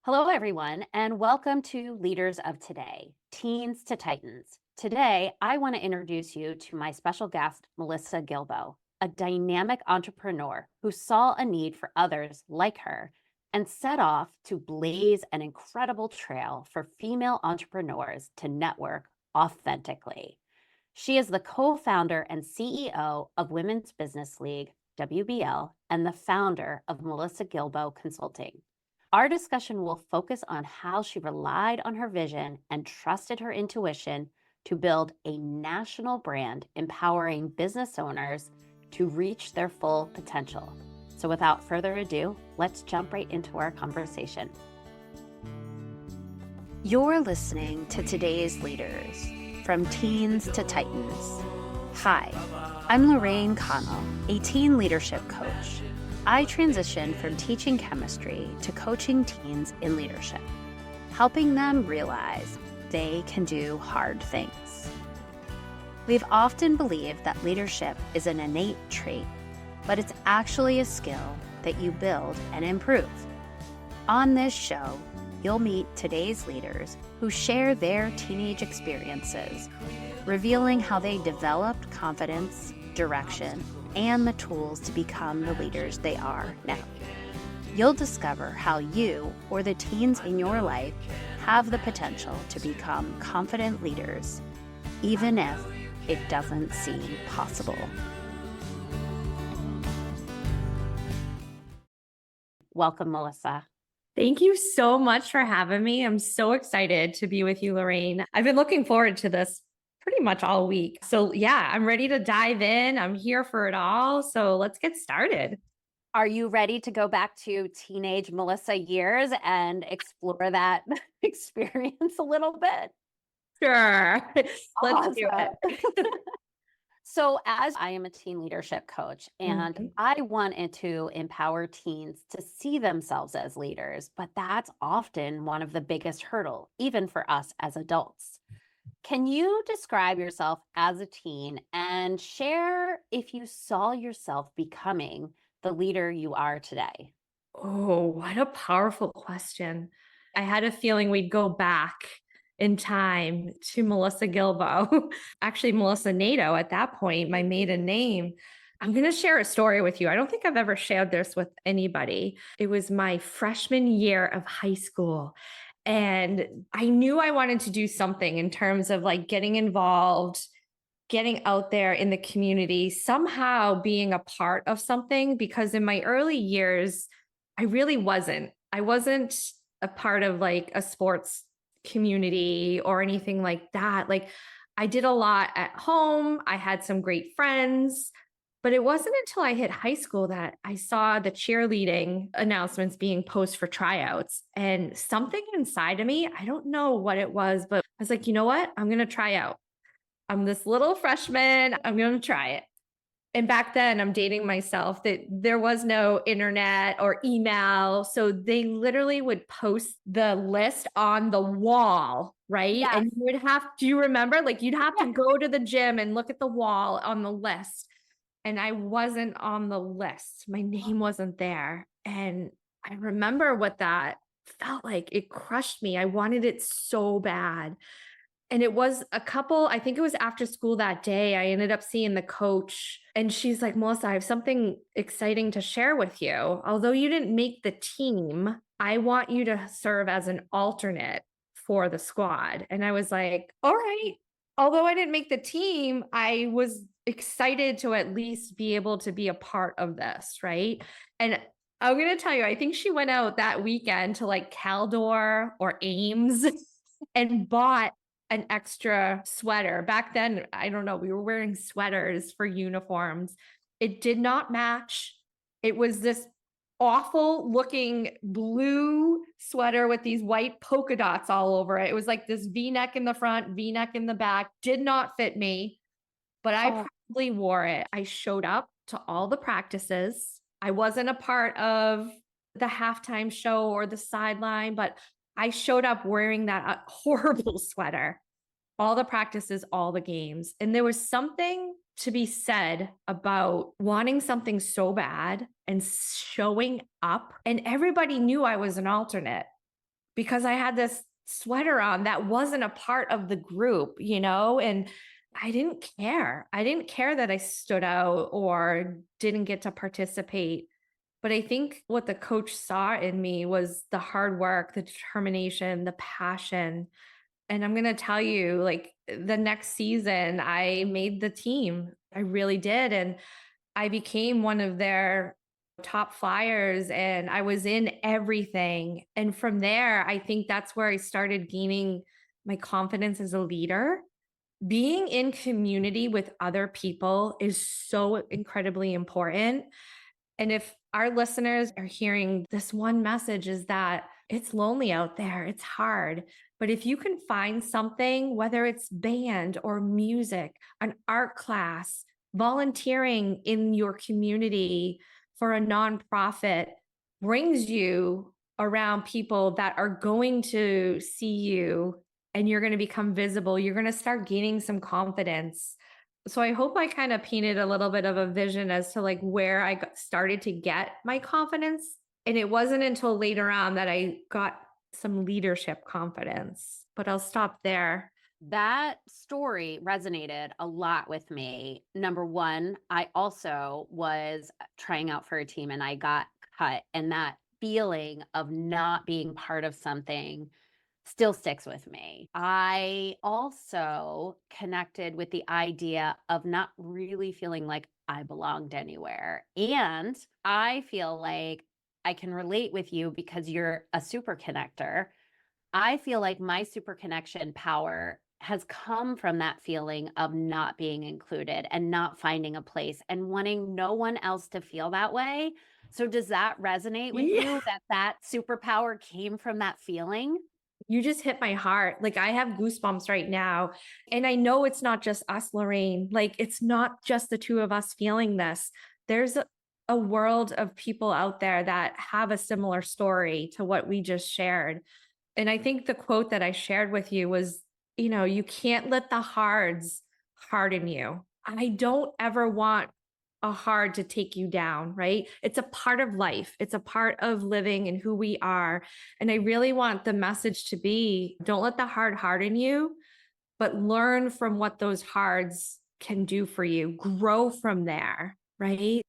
Hello, everyone, and welcome to Leaders of Today, Teens to Titans. Today, I want to introduce you to my special guest, Melissa Gilbo, a dynamic entrepreneur who saw a need for others like her and set off to blaze an incredible trail for female entrepreneurs to network authentically. She is the co founder and CEO of Women's Business League, WBL, and the founder of Melissa Gilbo Consulting. Our discussion will focus on how she relied on her vision and trusted her intuition to build a national brand empowering business owners to reach their full potential. So without further ado, let's jump right into our conversation. You're listening to Today's Leaders, from Teens to Titans. Hi, I'm Lorraine Connell, a teen leadership coach. I transitioned from teaching chemistry to coaching teens in leadership, helping them realize they can do hard things. We've often believed that leadership is an innate trait, but it's actually a skill that you build and improve. On this show, you'll meet today's leaders who share their teenage experiences, revealing how they developed confidence, direction, and the tools to become the leaders they are now. You'll discover how you or the teens in your life have the potential to become confident leaders, even if it doesn't seem possible. Welcome, Melissa. Thank you so much for having me. I'm so excited to be with you, Lorraine. I've been looking forward to this pretty much all week. So yeah, I'm ready to dive in. I'm here for it all. So let's get started. Are you ready to go back to teenage Melissa years and explore that experience a little bit? Sure. Let's do Awesome. it. So, as I am a teen leadership coach, and Mhm. I wanted to empower teens to see themselves as leaders, but that's often one of the biggest hurdle, even for us as adults. Can you describe yourself as a teen and share if you saw yourself becoming the leader you are today? Oh, what a powerful question. I had a feeling we'd go back in time to Melissa Gilbo, actually Melissa Nato at that point, my maiden name. I'm going to share a story with you. I don't think I've ever shared this with anybody. It was my freshman year of high school. And I knew I wanted to do something in terms of like getting involved, getting out there in the community, somehow being a part of something, because in my early years, I really wasn't. I wasn't a part of like a sports community or anything like that. Like I did a lot at home. I had some great friends, but it wasn't until I hit high school that I saw the cheerleading announcements being posted for tryouts. And something inside of me, I don't know what it was, but I was like, you know what? I'm going to try out. I'm this little freshman. I'm going to try it. And back then, I'm dating myself, that there was no internet or email. So they literally would post the list on the wall, right? Yes. And you would have, do you remember? Like you'd have to go to the gym and look at the wall on the list. And I wasn't on the list. My name wasn't there. And I remember what that felt like. It crushed me. I wanted it so bad. And it was I think it was after school that day, I ended up seeing the coach and she's like, Melissa, I have something exciting to share with you. Although you didn't make the team, I want you to serve as an alternate for the squad. And I was like, all right. Although I didn't make the team, I was excited to at least be able to be a part of this. Right. And I'm going to tell you, I think she went out that weekend to like Caldor or Ames and bought an extra sweater. Back then, I don't know, we were wearing sweaters for uniforms. It did not match. It was this awful looking blue sweater with these white polka dots all over it. It was like this V-neck in the front, V-neck in the back. Did not fit me, but I probably wore it. I showed up to all the practices. I wasn't a part of the halftime show or the sideline, but I showed up wearing that horrible sweater, all the practices, all the games. And there was something to be said about wanting something so bad and showing up. And everybody knew I was an alternate. because I had this sweater on that wasn't a part of the group, and I didn't care. I didn't care that I stood out or didn't get to participate. But I think what the coach saw in me was the hard work, the determination, the passion. And I'm going to tell you, like, the next season, I made the team. I really did. And I became one of their top flyers and I was in everything. And from there, I think that's where I started gaining my confidence as a leader. Being in community with other people is so incredibly important. And if our listeners are hearing this one message is that it's lonely out there, it's hard. But if you can find something, whether it's band or music, an art class, volunteering in your community for a nonprofit brings you around people that are going to see you and you're going to become visible, you're going to start gaining some confidence. So I hope I kind of painted a little bit of a vision as to like where I started to get my confidence. And it wasn't until later on that I got some leadership confidence, but I'll stop there. That story resonated a lot with me. Number one, I also was trying out for a team and I got cut. And that feeling of not being part of something still sticks with me. I also connected with the idea of not really feeling like I belonged anywhere. And I feel like I can relate with you because you're a super connector. I feel like my super connection power has come from that feeling of not being included and not finding a place and wanting no one else to feel that way. So does that resonate with you that superpower came from that feeling? You just hit my heart. Like I have goosebumps right now. And I know it's not just us, Lorraine. Like it's not just the two of us feeling this. There's a world of people out there that have a similar story to what we just shared. And I think the quote that I shared with you was, you can't let the hards harden you. I don't ever want a hard to take you down, right? It's a part of life. It's a part of living and who we are. And I really want the message to be, don't let the hard harden you, but learn from what those hards can do for you. Grow from there, right?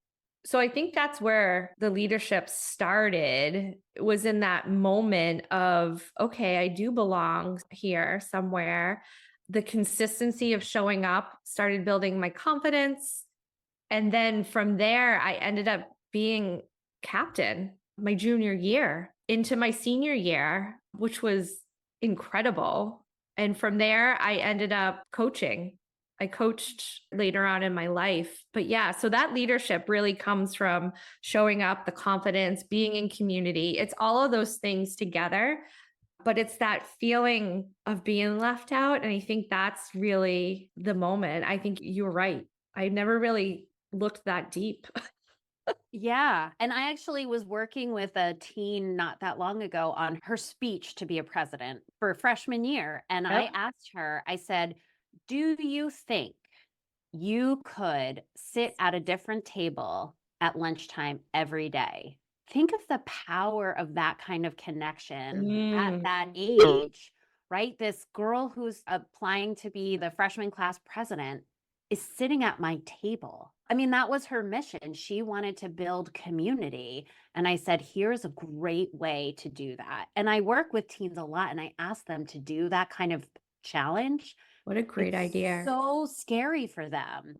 So I think that's where the leadership started, was in that moment of, okay, I do belong here somewhere. The consistency of showing up started building my confidence. And then from there, I ended up being captain my junior year into my senior year, which was incredible. And from there, I ended up coaching. I coached later on in my life. But yeah, so that leadership really comes from showing up, the confidence, being in community. It's all of those things together, but it's that feeling of being left out. And I think that's really the moment. I think you're right. I never really looked that deep. Yeah. And I actually was working with a teen not that long ago on her speech to be a president for freshman year. And I asked her, I said, do you think you could sit at a different table at lunchtime every day? Think of the power of that kind of connection at that age, right? This girl who's applying to be the freshman class president is sitting at my table. I mean, that was her mission. She wanted to build community. And I said, here's a great way to do that. And I work with teens a lot and I ask them to do that kind of challenge. What a great idea. So scary for them.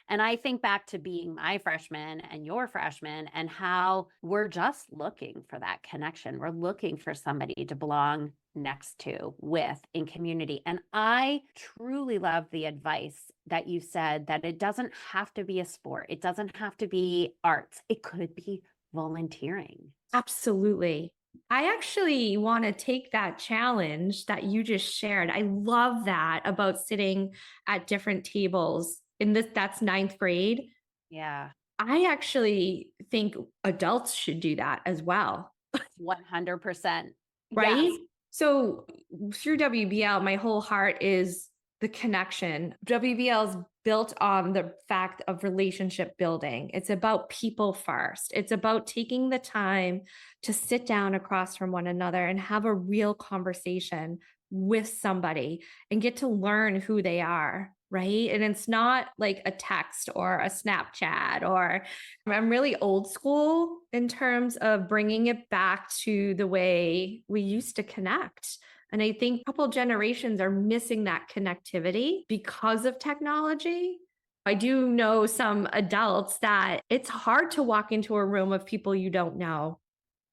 And I think back to being my freshman and your freshman and how we're just looking for that connection. We're looking for somebody to belong next to, with, in community. And I truly love the advice that you said that it doesn't have to be a sport. It doesn't have to be arts. It could be volunteering. Absolutely. I actually want to take that challenge that you just shared. I love that about sitting at different tables that's ninth grade. Yeah. I actually think adults should do that as well. 100%. Right? Yes. So through WBL, my whole heart is the connection. WBL is built on the fact of relationship building. It's about people first. It's about taking the time to sit down across from one another and have a real conversation with somebody and get to learn who they are. Right. And it's not like a text or a Snapchat, or I'm really old school in terms of bringing it back to the way we used to connect. And I think a couple generations are missing that connectivity because of technology. I do know some adults that it's hard to walk into a room of people you don't know,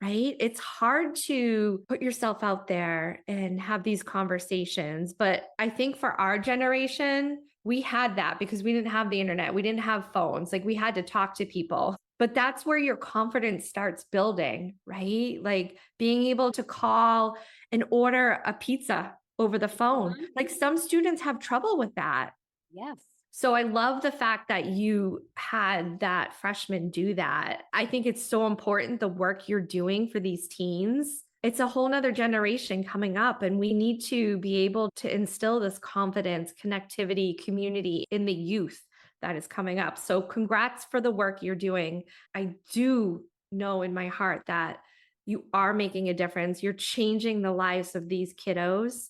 right? It's hard to put yourself out there and have these conversations. But I think for our generation, we had that because we didn't have the internet. We didn't have phones. Like we had to talk to people. But that's where your confidence starts building, right? Like being able to call and order a pizza over the phone. Like some students have trouble with that. Yes. So I love the fact that you had that freshman do that. I think it's so important, the work you're doing for these teens. It's a whole nother generation coming up, and we need to be able to instill this confidence, connectivity, community in the youth that is coming up. So congrats for the work you're doing. I do know in my heart that you are making a difference. You're changing the lives of these kiddos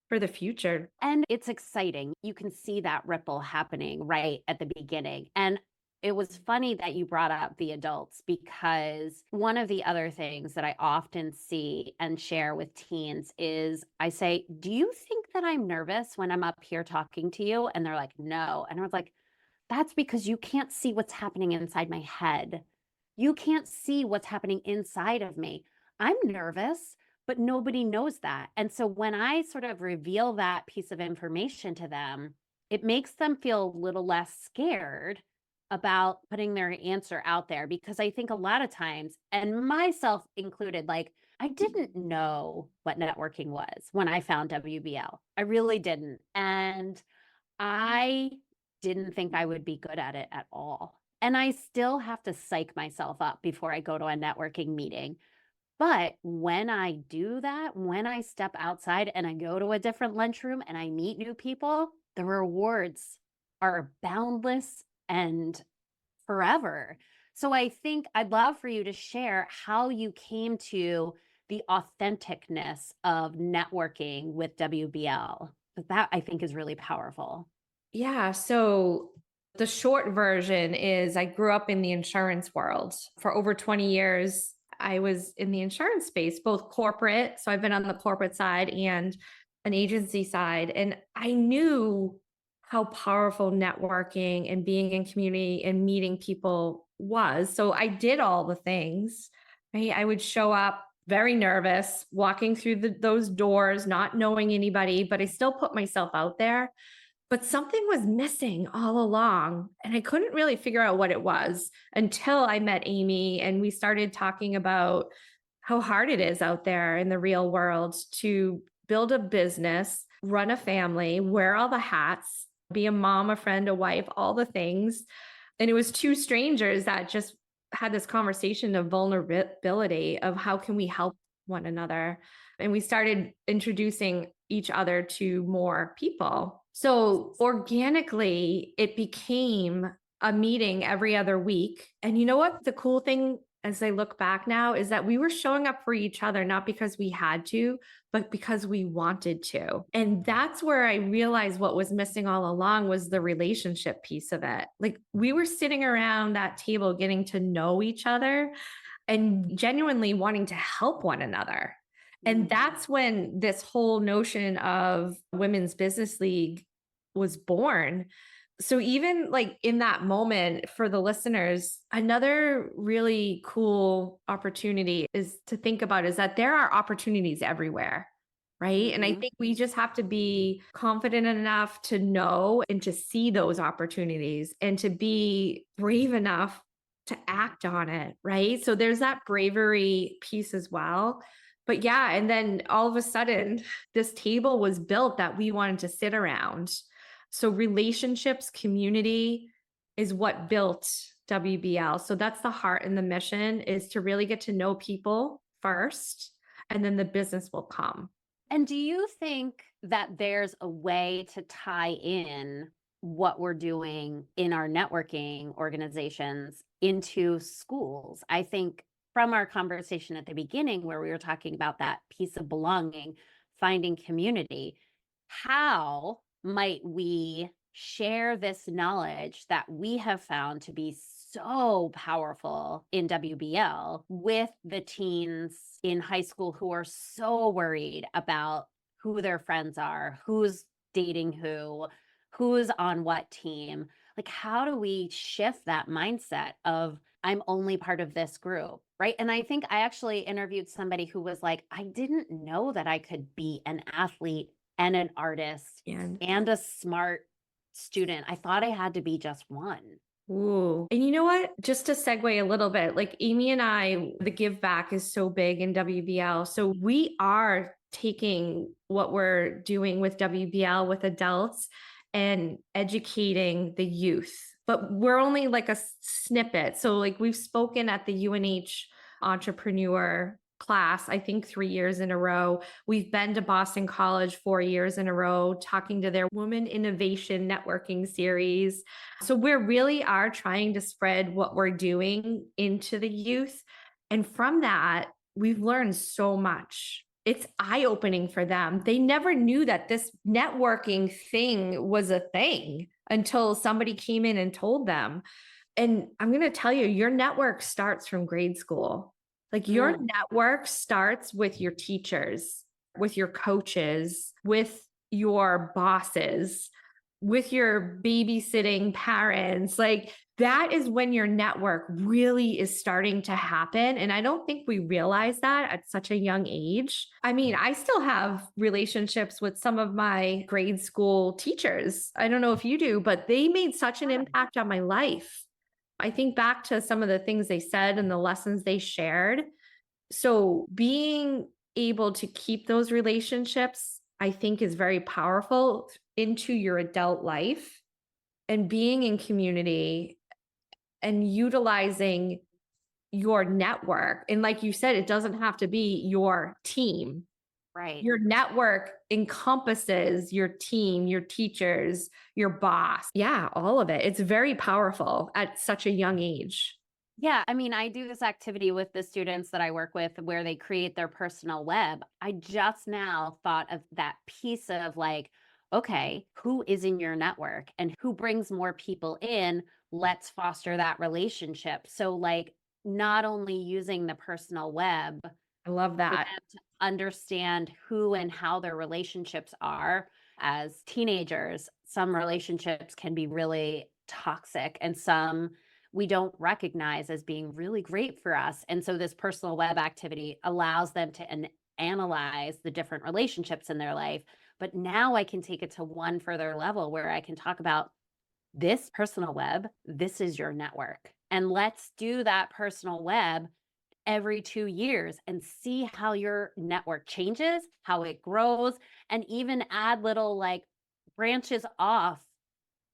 for the future. And it's exciting. You can see that ripple happening right at the beginning. And it was funny that you brought up the adults, because one of the other things that I often see and share with teens is I say, do you think that I'm nervous when I'm up here talking to you? And they're like, no. And I was like, that's because you can't see what's happening inside my head. You can't see what's happening inside of me. I'm nervous, but nobody knows that. And so when I sort of reveal that piece of information to them, it makes them feel a little less scared about putting their answer out there. Because I think a lot of times, and myself included, like I didn't know what networking was when I found WBL. I really didn't. And I didn't think I would be good at it at all. And I still have to psych myself up before I go to a networking meeting. But when I do that, when I step outside and I go to a different lunchroom and I meet new people, the rewards are boundless and forever. So I think I'd love for you to share how you came to the authenticness of networking with WBL. That I think is really powerful. Yeah. So the short version is I grew up in the insurance world for over 20 years. I was in the insurance space, both corporate. So I've been on the corporate side and an agency side. And I knew how powerful networking and being in community and meeting people was. So I did all the things, right? I would show up very nervous, walking through those doors, not knowing anybody, but I still put myself out there. But something was missing all along, and I couldn't really figure out what it was until I met Amy and we started talking about how hard it is out there in the real world to build a business, run a family, wear all the hats, be a mom, a friend, a wife, all the things. And it was two strangers that just had this conversation of vulnerability of how can we help one another. And we started introducing each other to more people. So organically, it became a meeting every other week. And you know what? The cool thing as I look back now is that we were showing up for each other, not because we had to, but because we wanted to. And that's where I realized what was missing all along was the relationship piece of it. Like we were sitting around that table, getting to know each other and genuinely wanting to help one another. And that's when this whole notion of Women's Business League was born. So even like in that moment for the listeners, another really cool opportunity is to think about is that there are opportunities everywhere, right? And I think we just have to be confident enough to know and to see those opportunities and to be brave enough to act on it, right? So there's that bravery piece as well. But yeah, and then all of a sudden, this table was built that we wanted to sit around. So relationships, community is what built WBL. So that's the heart and the mission is to really get to know people first, and then the business will come. And do you think that there's a way to tie in what we're doing in our networking organizations into schools? I think from our conversation at the beginning, where we were talking about that piece of belonging, finding community, how might we share this knowledge that we have found to be so powerful in WBL with the teens in high school who are so worried about who their friends are, who's dating who's on what team? Like, how do we shift that mindset of I'm only part of this group, right? And I think I actually interviewed somebody who was like, I didn't know that I could be an athlete and an artist and a smart student. I thought I had to be just one. Ooh. And you know what? Just to segue a little bit, like Amy and I, the give back is so big in WBL. So we are taking what we're doing with WBL with adults and educating the youth. But we're only like a snippet. So like we've spoken at the UNH entrepreneur class, I think 3 years in a row. We've been to Boston College 4 years in a row, talking to their Women Innovation Networking series. So we really are trying to spread what we're doing into the youth. And from that, we've learned so much. It's eye-opening for them. They never knew that this networking thing was a thing until somebody came in and told them. And I'm going to tell you, your network starts from grade school. Like your network starts with your teachers, with your coaches, with your bosses, with your babysitting parents. Like that is when your network really is starting to happen. And I don't think we realize that at such a young age. I mean, I still have relationships with some of my grade school teachers. I don't know if you do, but they made such an impact on my life. I think back to some of the things they said and the lessons they shared. So being able to keep those relationships, I think, is very powerful into your adult life, and being in community and utilizing your network. And like you said, it doesn't have to be your team. Right. Your network encompasses your team, your teachers, your boss. Yeah, all of it. It's very powerful at such a young age. Yeah, I mean, I do this activity with the students that I work with where they create their personal web. I just now thought of that piece of like, okay, who is in your network and who brings more people in? Let's foster that relationship. So, like, not only using the personal web I love for that. them to understand who and how their relationships are as teenagers. Some relationships can be really toxic and some we don't recognize as being really great for us. And so this personal web activity allows them to analyze the different relationships in their life. But now I can take it to one further level where I can talk about this personal web, this is your network. And let's do that personal web every 2 years and see how your network changes, how it grows, and even add little like branches off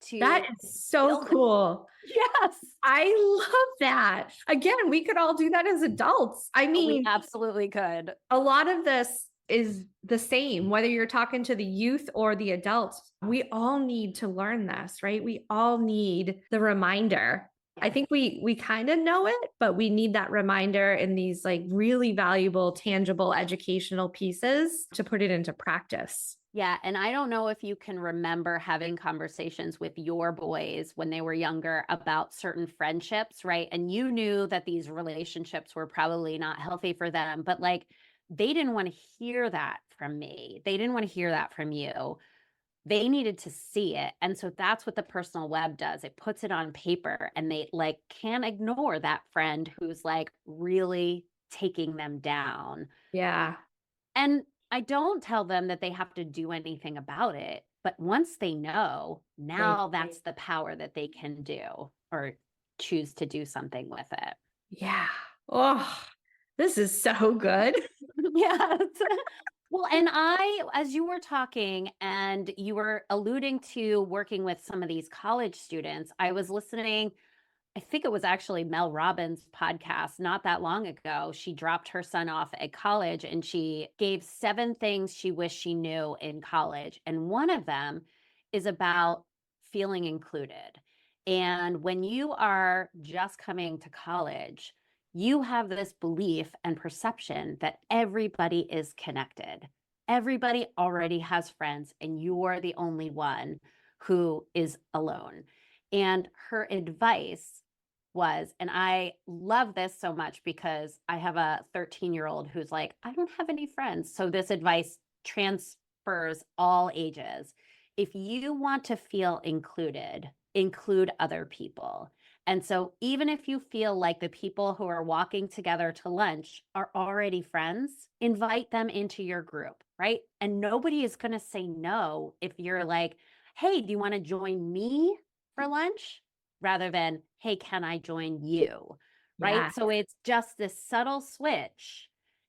to That is so build it. cool. Yes. I love that. Again, we could all do that as adults. I We mean, absolutely could. a lot of this is the same, whether you're talking to the youth or the adults. We all need to learn this, right? We all need the reminder. I think we kind of know it, but we need that reminder in these like really valuable, tangible educational pieces to put it into practice. Yeah. And I don't know if you can remember having conversations with your boys when they were younger about certain friendships, right? And you knew that these relationships were probably not healthy for them, but like they didn't want to hear that from me. They didn't want to hear that from you. They needed to see it. And so that's what the personal web does. It puts it on paper and they like can't ignore that friend who's like really taking them down. Yeah. And I don't tell them that they have to do anything about it. But once they know, now that's the power that they can do or choose to do something with it. Yeah. Oh, this is so good. Yes. Well, and as you were talking and you were alluding to working with some of these college students, I was listening I think it was actually Mel Robbins' podcast not that long ago. She dropped her son off at college and she gave 7 things she wished she knew in college. And one of them is about feeling included. And when you are just coming to college, you have this belief and perception that everybody is connected. Everybody already has friends, and you're the only one who is alone. And her advice was, and I love this so much because I have a 13-year-old who's like, I don't have any friends. So this advice transfers all ages. If you want to feel included, include other people. And so even if you feel like the people who are walking together to lunch are already friends, invite them into your group, right? And nobody is going to say no if you're like, hey, do you want to join me for lunch? Rather than, hey, can I join you? Right. Yeah. So it's just this subtle switch.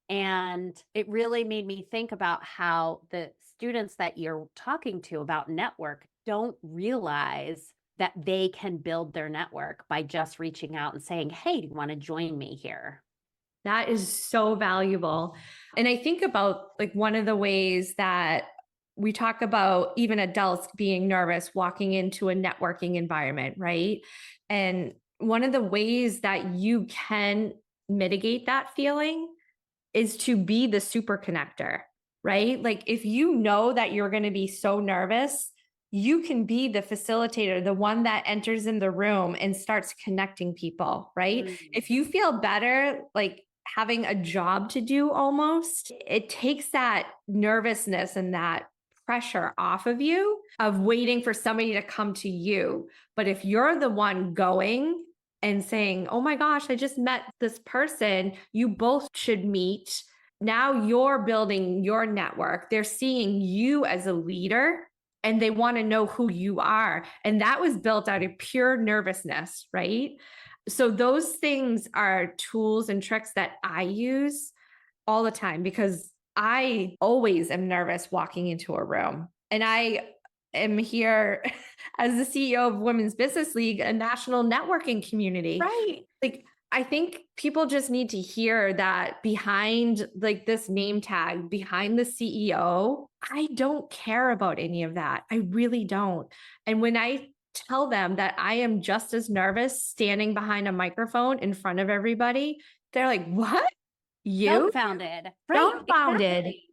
And it really made me think about how the students that you're talking to about network don't realize that they can build their network by just reaching out and saying, hey, do you want to join me here? That is so valuable. And I think about like one of the ways that we talk about even adults being nervous walking into a networking environment, right? And one of the ways that you can mitigate that feeling is to be the super connector, right? Like if you know that you're going to be so nervous, you can be the facilitator, the one that enters in the room and starts connecting people, right? If you feel better, like having a job to do almost, it takes that nervousness and that pressure off of you of waiting for somebody to come to you. But if you're the one going and saying, oh my gosh, I just met this person, you both should meet. Now you're building your network. They're seeing you as a leader and they want to know who you are. And that was built out of pure nervousness, right? So those things are tools and tricks that I use all the time because I always am nervous walking into a room. And I am here as the CEO of Women's Business League, a national networking community. Right. Like, I think people just need to hear that behind like this name tag, behind the CEO, I don't care about any of that. I really don't. And when I tell them that I am just as nervous standing behind a microphone in front of everybody, they're like, what? You? Dumbfounded. Right. Dumbfounded. Exactly.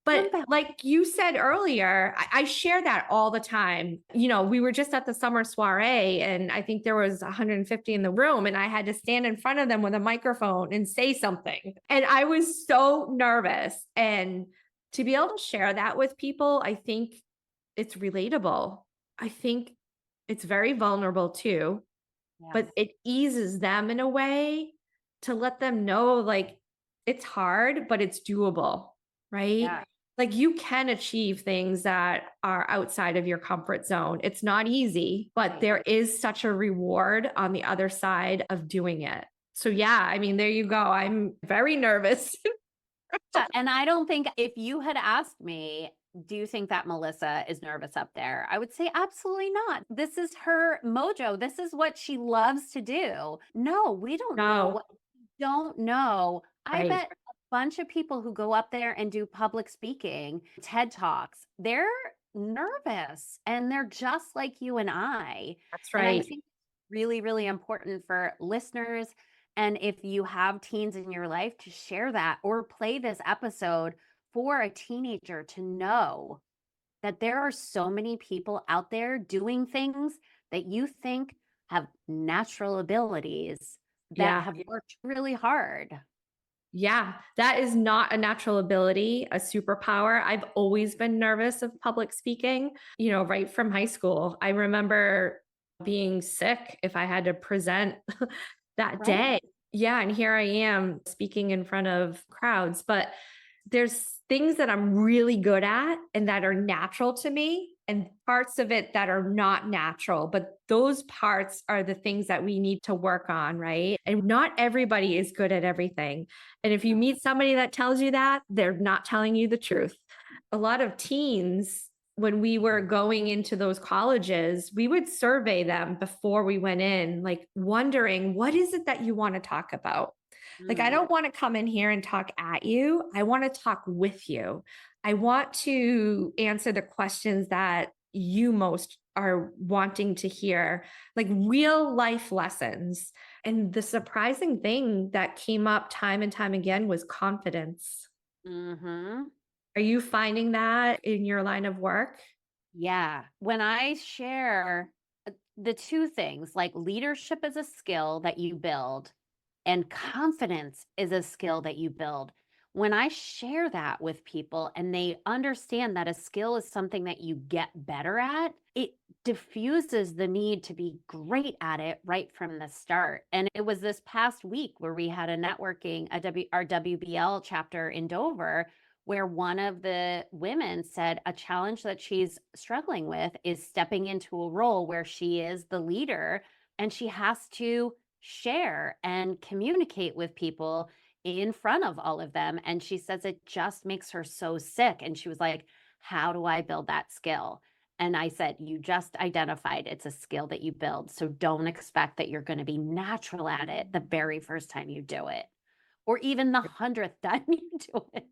But like you said earlier, I share that all the time. You know, we were just at the summer soiree and I think there was 150 in the room and I had to stand in front of them with a microphone and say something. And I was so nervous. And to be able to share that with people, I think it's relatable. I think it's very vulnerable too, but it eases them in a way to let them know like it's hard, but it's doable, right? Yeah. Like you can achieve things that are outside of your comfort zone. It's not easy, but there is such a reward on the other side of doing it. So yeah, I mean, there you go. I'm very nervous. And I don't think if you had asked me, do you think that Melissa is nervous up there? I would say absolutely not. This is her mojo. This is what she loves to do. No, we don't know what we don't know. I bet a bunch of people who go up there and do public speaking, TED Talks, they're nervous and they're just like you and I. That's And right. I think it's really, really important for listeners. And if you have teens in your life, to share that or play this episode for a teenager to know that there are so many people out there doing things that you think have natural abilities that have worked really hard. Yeah, that is not a natural ability, a superpower. I've always been nervous of public speaking, you know, right from high school. I remember being sick if I had to present that day. Yeah, and here I am speaking in front of crowds, but there's things that I'm really good at and that are natural to me and parts of it that are not natural, but those parts are the things that we need to work on, right? And not everybody is good at everything. And if you meet somebody that tells you that, they're not telling you the truth. A lot of teens, when we were going into those colleges, we would survey them before we went in, like wondering, what is it that you want to talk about? Like, I Mm, don't want to come in here and talk at you. I want to talk with you. I want to answer the questions that you most are wanting to hear, like real life lessons. And the surprising thing that came up time and time again was confidence. mm-hmm. Are you finding that in your line of work? Yeah. When I share the two things, like leadership is a skill that you build and confidence is a skill that you build. When I share that with people and they understand that a skill is something that you get better at, it diffuses the need to be great at it right from the start. And it was this past week where we had a networking, our WBL chapter in Dover, where one of the women said a challenge that she's struggling with is stepping into a role where she is the leader and she has to share and communicate with people in front of all of them. And she says it just makes her so sick. And she was like, how do I build that skill? And I said, you just identified it's a skill that you build. So don't expect that you're going to be natural at it the very first time you do it, or even the 100th time you do it.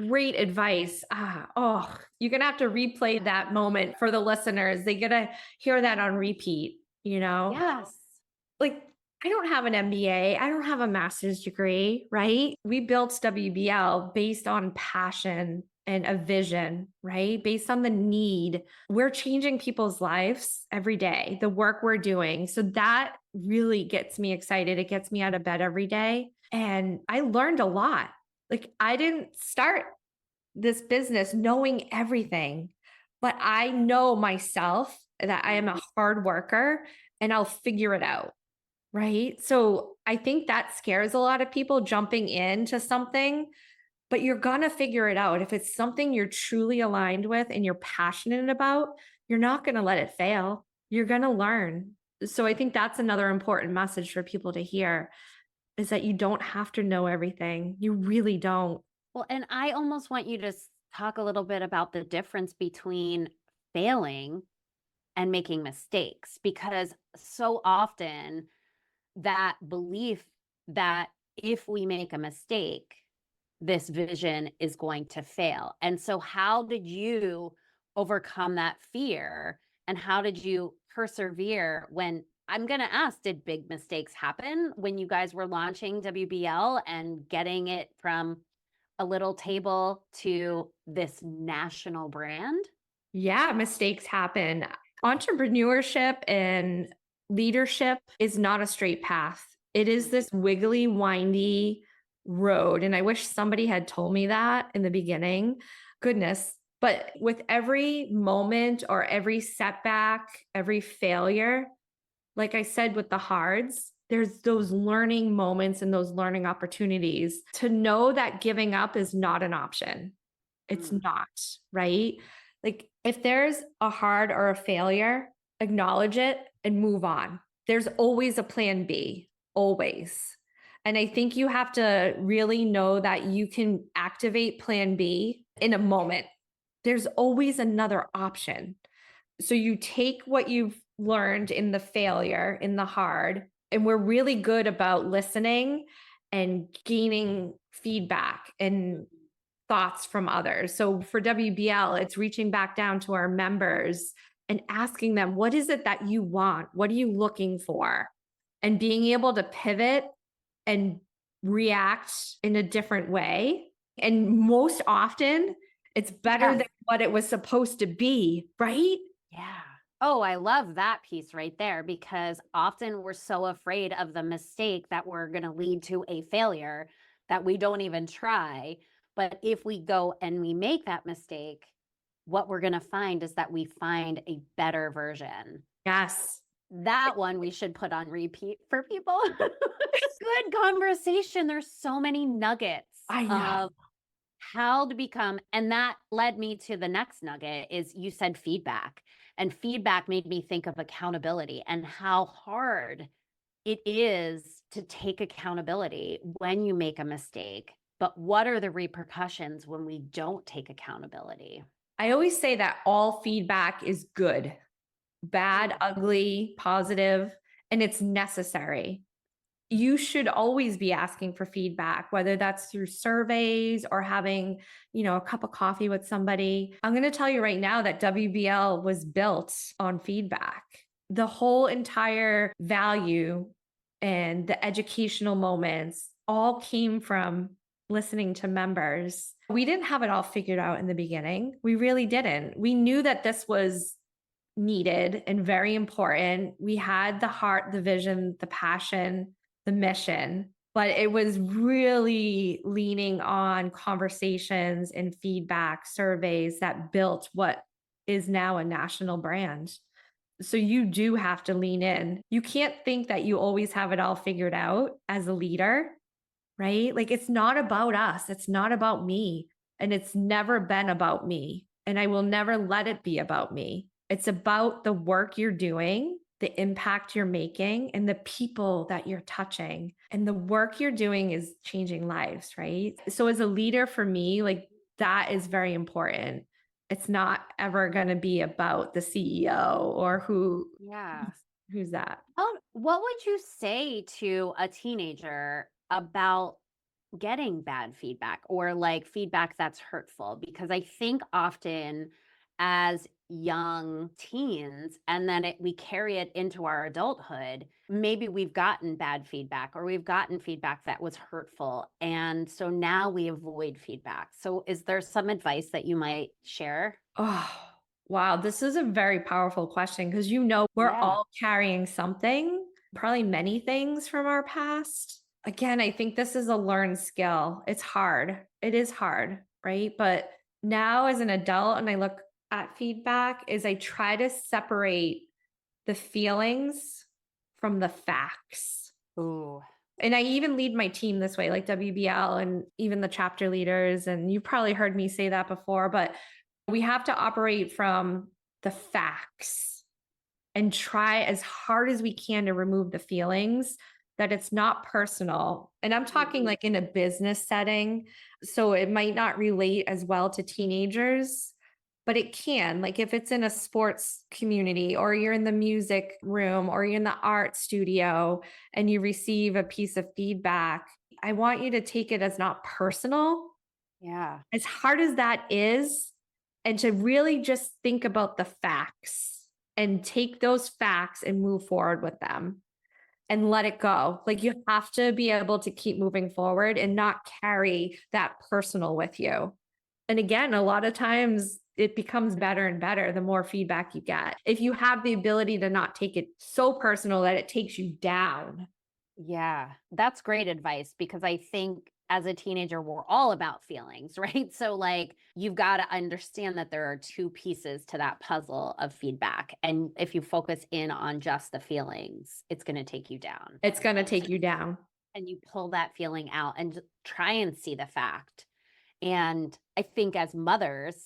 Great advice. You're going to have to replay that moment for the listeners. They get to hear that on repeat, you know? Yes. Like, I don't have an MBA. I don't have a master's degree, right? We built WBL based on passion and a vision, right? Based on the need. We're changing people's lives every day, the work we're doing. So that really gets me excited. It gets me out of bed every day. And I learned a lot. Like, I didn't start this business knowing everything, but I know myself that I am a hard worker and I'll figure it out. Right. So I think that scares a lot of people jumping into something, but you're going to figure it out. If it's something you're truly aligned with and you're passionate about, you're not going to let it fail. You're going to learn. So I think that's another important message for people to hear is that you don't have to know everything. You really don't. Well, and I almost want you to talk a little bit about the difference between failing and making mistakes, because so often that belief that if we make a mistake, this vision is going to fail. And so, how did you overcome that fear? And how did you persevere when I'm going to ask, did big mistakes happen when you guys were launching WBL and getting it from a little table to this national brand? Yeah, mistakes happen. Entrepreneurship and leadership is not a straight path. It is this wiggly, windy road. And I wish somebody had told me that in the beginning. Goodness. But with every moment or every setback, every failure, like I said, with the hards, there's those learning moments and those learning opportunities to know that giving up is not an option. It's not, right? Like if there's a hard or a failure, acknowledge it and move on. There's always a plan B, always. And I think you have to really know that you can activate plan B in a moment. There's always another option. So you take what you've learned in the failure, in the hard, and we're really good about listening and gaining feedback and thoughts from others. So for WBL, it's reaching back down to our members and asking them, what is it that you want? What are you looking for? And being able to pivot and react in a different way. And most often, it's better Yes. than what it was supposed to be, right? Yeah. Oh, I love that piece right there, because often we're so afraid of the mistake that we're going to lead to a failure that we don't even try. But if we go and we make that mistake, what we're going to find is that we find a better version. Yes. That one we should put on repeat for people. Good conversation. There's so many nuggets I know. of how to become, and that led me to the next nugget is you said feedback, and feedback made me think of accountability and how hard it is to take accountability when you make a mistake. But what are the repercussions when we don't take accountability? I always say that all feedback is good, bad, ugly, positive, and it's necessary. You should always be asking for feedback, whether that's through surveys or having, a cup of coffee with somebody. I'm going to tell you right now that WBL was built on feedback. The whole entire value and the educational moments all came from listening to members. We didn't have it all figured out in the beginning. We really didn't. We knew that this was needed and very important. We had the heart, the vision, the passion, the mission, but it was really leaning on conversations and feedback surveys that built what is now a national brand. So you do have to lean in. You can't think that you always have it all figured out as a leader, right? Like it's not about us. It's not about me. And it's never been about me. And I will never let it be about me. It's about the work you're doing, the impact you're making, and the people that you're touching. And the work you're doing is changing lives, right? So as a leader for me, like that is very important. It's not ever going to be about the CEO or who's that. What would you say to a teenager about getting bad feedback or like feedback that's hurtful? Because I think often as young teens and then we carry it into our adulthood, maybe we've gotten bad feedback or we've gotten feedback that was hurtful. And so now we avoid feedback. So is there some advice that you might share? Oh, wow. This is a very powerful question because we're all carrying something, probably many things from our past. Again, I think this is a learned skill. It's hard. It is hard, right? But now as an adult and I look at feedback is I try to separate the feelings from the facts. Ooh. And I even lead my team this way, like WBL and even the chapter leaders. And you probably heard me say that before, but we have to operate from the facts and try as hard as we can to remove the feelings, that it's not personal. And I'm talking like in a business setting. So it might not relate as well to teenagers, but it can. Like if it's in a sports community or you're in the music room or you're in the art studio and you receive a piece of feedback, I want you to take it as not personal. Yeah. As hard as that is, and to really just think about the facts and take those facts and move forward with them and let it go. Like you have to be able to keep moving forward and not carry that personal with you. And again, a lot of times it becomes better and better the more feedback you get. If you have the ability to not take it so personal that it takes you down. Yeah, that's great advice because I think as a teenager, we're all about feelings, right? So, like, you've got to understand that there are two pieces to that puzzle of feedback. And if you focus in on just the feelings, it's going to take you down. It's going to take you down. And you pull that feeling out and try and see the fact. And I think as mothers,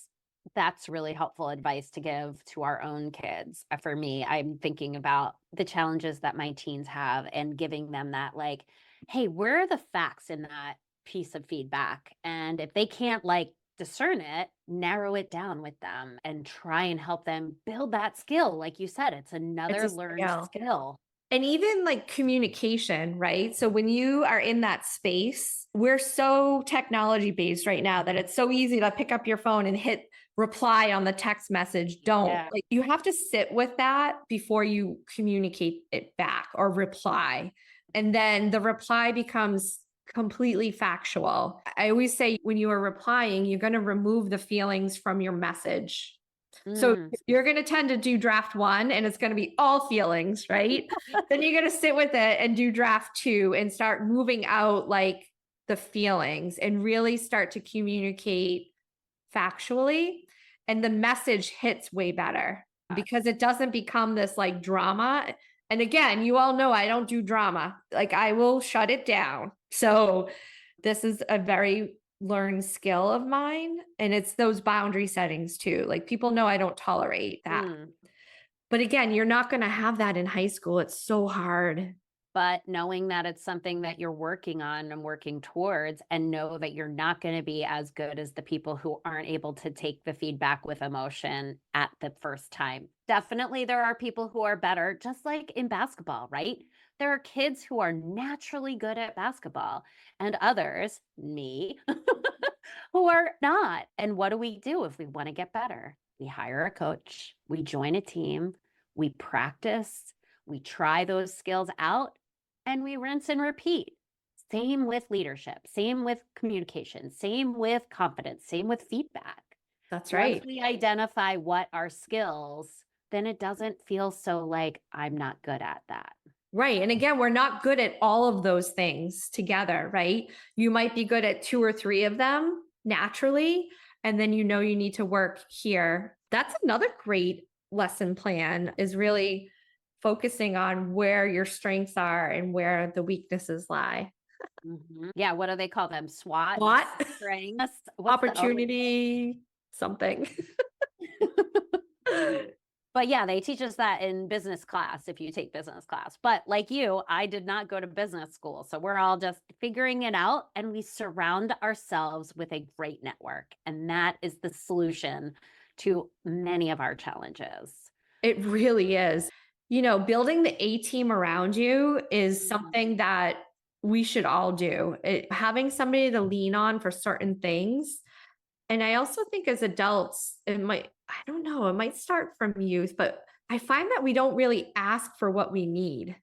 that's really helpful advice to give to our own kids. For me, I'm thinking about the challenges that my teens have and giving them that, like, hey, where are the facts in that piece of feedback? And if they can't like discern it, narrow it down with them and try and help them build that skill. Like you said, it's another learned skill. And even like communication, right? So when you are in that space, we're so technology based right now that it's so easy to pick up your phone and hit reply on the text message. Like you have to sit with that before you communicate it back or reply. And then the reply becomes completely factual. I always say when you are replying, you're going to remove the feelings from your message. So you're going to tend to do draft 1 and it's going to be all feelings, right? Then you're going to sit with it and do draft 2 and start moving out like the feelings and really start to communicate factually. And the message hits way better because it doesn't become this like drama. And again, you all know I don't do drama. Like I will shut it down. So this is a very learned skill of mine. And it's those boundary settings too. Like people know I don't tolerate that. But again, you're not going to have that in high school. It's so hard. but knowing that it's something that you're working on and working towards, and know that you're not going to be as good as the people who aren't able to take the feedback with emotion at the first time. Definitely there are people who are better, just like in basketball, right? There are kids who are naturally good at basketball and others, me, who are not. And what do we do if we want to get better? We hire a coach, we join a team, we practice, we try those skills out, and we rinse and repeat. Same with leadership, same with communication, same with confidence, same with feedback. That's right. Once we identify what our skills, then it doesn't feel so like I'm not good at that. Right. And again, we're not good at all of those things together, right? You might be good at 2 or 3 of them naturally, and then you need to work here. That's another great lesson plan, is really focusing on where your strengths are and where the weaknesses lie. Yeah, what do they call them? SWOT? What? Strengths? Opportunity, something. But yeah, they teach us that in business class if you take business class. But like you, I did not go to business school. So we're all just figuring it out, and we surround ourselves with a great network. And that is the solution to many of our challenges. It really is. Building the A team around you is something that we should all do. Having somebody to lean on for certain things. And I also think as adults, I don't know, it might start from youth, but I find that we don't really ask for what we need,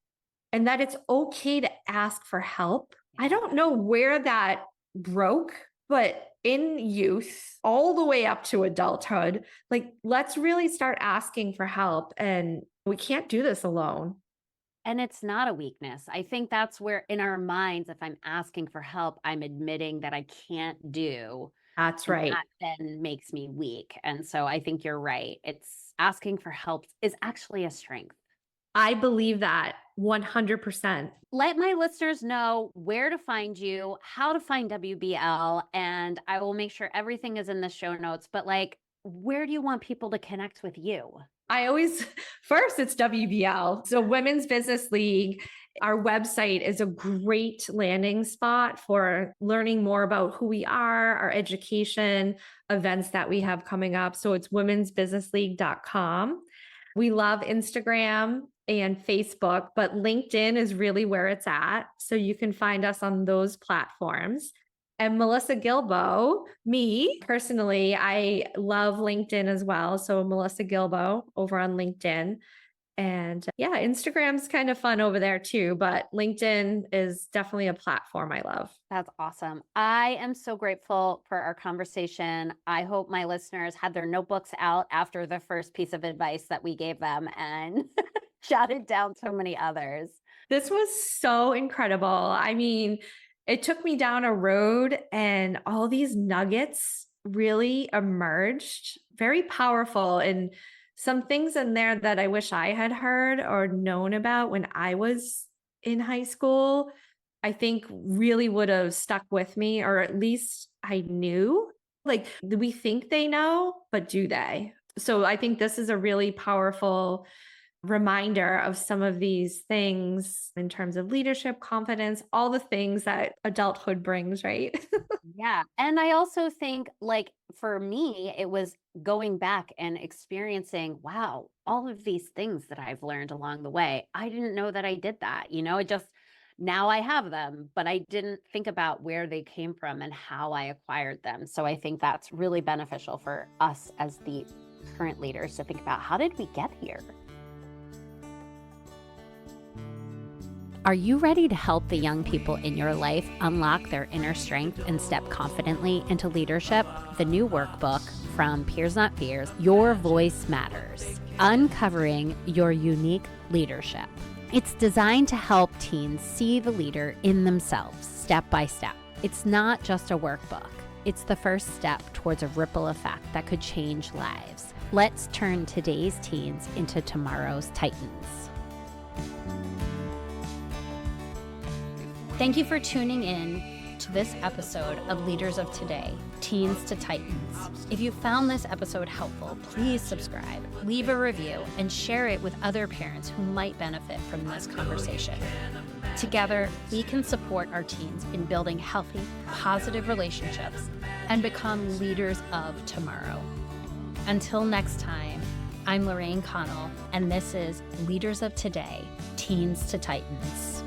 and that it's okay to ask for help. I don't know where that broke, but in youth, all the way up to adulthood, like, let's really start asking for help. And we can't do this alone. And it's not a weakness. I think that's where in our minds, if I'm asking for help, I'm admitting that I can't do. That's right. That then makes me weak. And so I think you're right. It's asking for help is actually a strength. I believe that 100%. Let my listeners know where to find you, how to find WBL, and I will make sure everything is in the show notes. But where do you want people to connect with you? First, it's WBL. So Women's Business League. Our website is a great landing spot for learning more about who we are, our education, events that we have coming up. So it's womensbusinessleague.com. We love Instagram and Facebook, but LinkedIn is really where it's at. So you can find us on those platforms. And Melissa Gilbo, me personally, I love LinkedIn as well. So Melissa Gilbo over on LinkedIn. And yeah, Instagram's kind of fun over there too, but LinkedIn is definitely a platform I love. That's awesome. I am so grateful for our conversation. I hope my listeners had their notebooks out after the first piece of advice that we gave them and jotted down so many others. This was so incredible. I mean, it took me down a road and all these nuggets really emerged, very powerful, and some things in there that I wish I had heard or known about when I was in high school, I think really would have stuck with me, or at least I knew. Like, we think they know, but do they? So I think this is a really powerful reminder of some of these things in terms of leadership, confidence, all the things that adulthood brings, right? Yeah. And I also think, for me, it was going back and experiencing, wow, all of these things that I've learned along the way. I didn't know that I did that. It just, now I have them, but I didn't think about where they came from and how I acquired them. So I think that's really beneficial for us as the current leaders to think about, how did we get here? Are you ready to help the young people in your life unlock their inner strength and step confidently into leadership? The new workbook from Peers Not Fears, Your Voice Matters, Uncovering Your Unique Leadership. It's designed to help teens see the leader in themselves, step by step. It's not just a workbook. It's the first step towards a ripple effect that could change lives. Let's turn today's teens into tomorrow's titans. Thank you for tuning in to this episode of Leaders of Today, Teens to Titans. If you found this episode helpful, please subscribe, leave a review, and share it with other parents who might benefit from this conversation. Together, we can support our teens in building healthy, positive relationships and become leaders of tomorrow. Until next time, I'm Lorraine Connell, and this is Leaders of Today, Teens to Titans.